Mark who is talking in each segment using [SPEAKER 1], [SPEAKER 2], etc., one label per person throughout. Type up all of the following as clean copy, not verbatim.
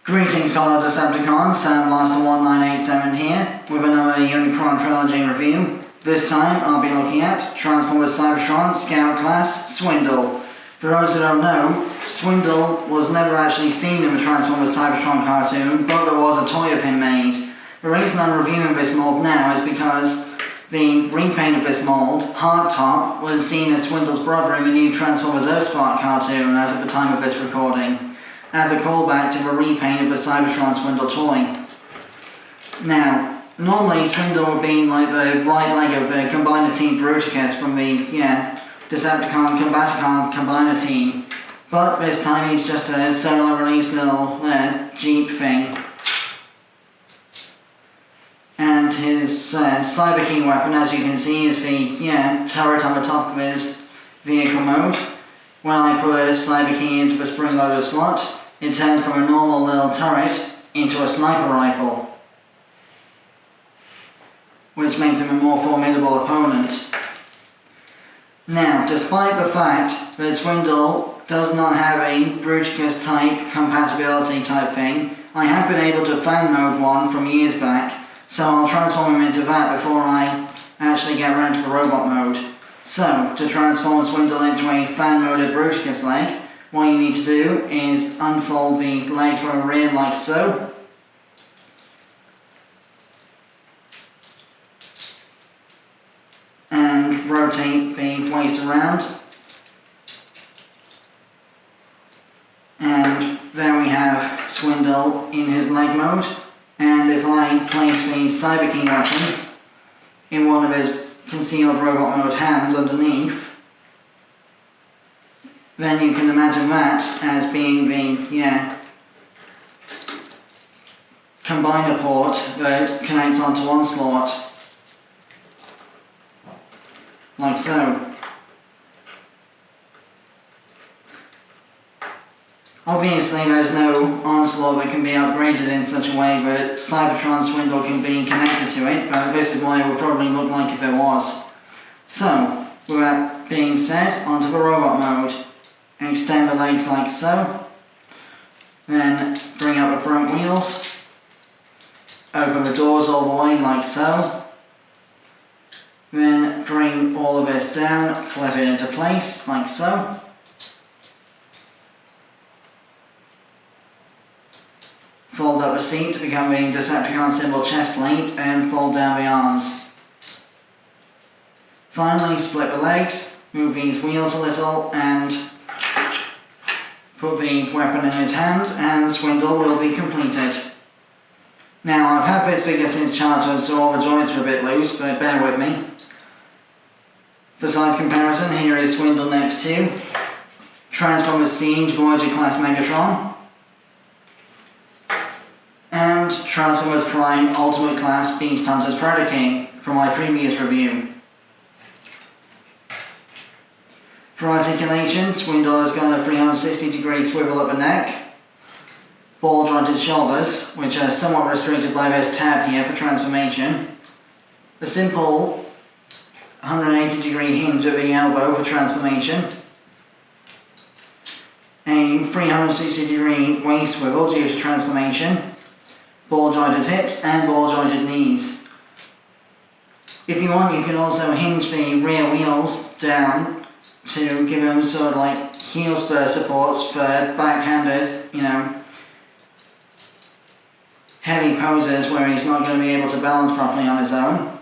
[SPEAKER 1] Greetings fellow Decepticons, Sandblaster1987 here with another Unicron Trilogy review. This time I'll be looking at Transformers Cybertron Scout Class Swindle. For those who don't know, Swindle was never actually seen in the Transformers Cybertron cartoon, but there was a toy of him made. The reason I'm reviewing this mold now is because the repaint of this mold, Hardtop, was seen as Swindle's brother in the new Transformers EarthSpark cartoon as of the time of this recording, as a callback to the repaint of the Cybertron Swindle toy. Now, normally Swindle would be like the right leg of the combiner team Bruticus from the, Decepticon Combaticon combiner team, but this time he's just a solo release little Jeep thing. And his Cyberking weapon, as you can see, is the turret on the top of his vehicle mode. When I put a Cyberking into the spring-loaded slot, it turns from a normal little turret into a sniper rifle, which makes him a more formidable opponent. Now, despite the fact that Swindle does not have a Bruticus type compatibility type thing, I have been able to fan mode one from years back, so I'll transform him into that before I actually get around to the robot mode. So, to transform Swindle into a fan-moded Bruticus leg, what you need to do is unfold the leg from the rear like so. And rotate the waist around. And there we have Swindle in his leg mode. And if I place the Cyberking weapon in one of his concealed robot mode hands underneath, then you can imagine that as being the combiner port that connects onto Onslaught, like so. Obviously there's no Onslaught that can be upgraded in such a way that Cybertron Swindle can be connected to it, but this is what it would probably look like if there was. So, with that being said, onto the robot mode. Extend the legs like so, then bring up the front wheels, open the doors all the way like so, then bring all of this down, clip it into place like so. Fold up the seat to become the Decepticon symbol chest plate and fold down the arms. Finally, split the legs, move these wheels a little and put the weapon in his hand, and the Swindle will be completed. Now, I've had this figure since childhood, so all the joints are a bit loose, but bear with me. For size comparison, here is Swindle next to Transformers Siege Voyager class Megatron, and Transformers Prime Ultimate class Beast Hunters Predaking from my previous review. For articulation, Swindle has got a 360-degree swivel at the neck, ball-jointed shoulders, which are somewhat restricted by this tab here for transformation, a simple 180-degree hinge at the elbow for transformation, a 360-degree waist swivel due to transformation, ball-jointed hips and ball-jointed knees. If you want, you can also hinge the rear wheels down to give him sort of like heel spur supports for backhanded, heavy poses where he's not going to be able to balance properly on his own.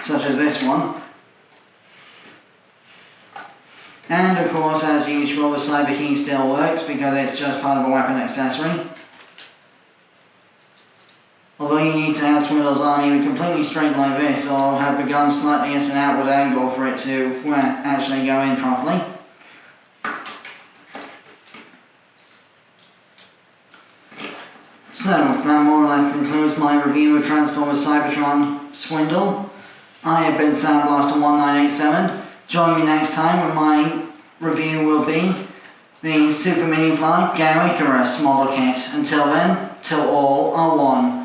[SPEAKER 1] Such as this one. And of course, as usual, the Cyberking still works because it's just part of a weapon accessory. Although you need to have Swindle's arm either completely straight like this or have the gun slightly at an outward angle for it to actually go in properly. So, that more or less concludes my review of Transformers Cybertron Swindle. I have been Sandblaster1987. Join me next time when my review will be the Super Mini Ply Gao Icarus model kit. Until then, till all are one.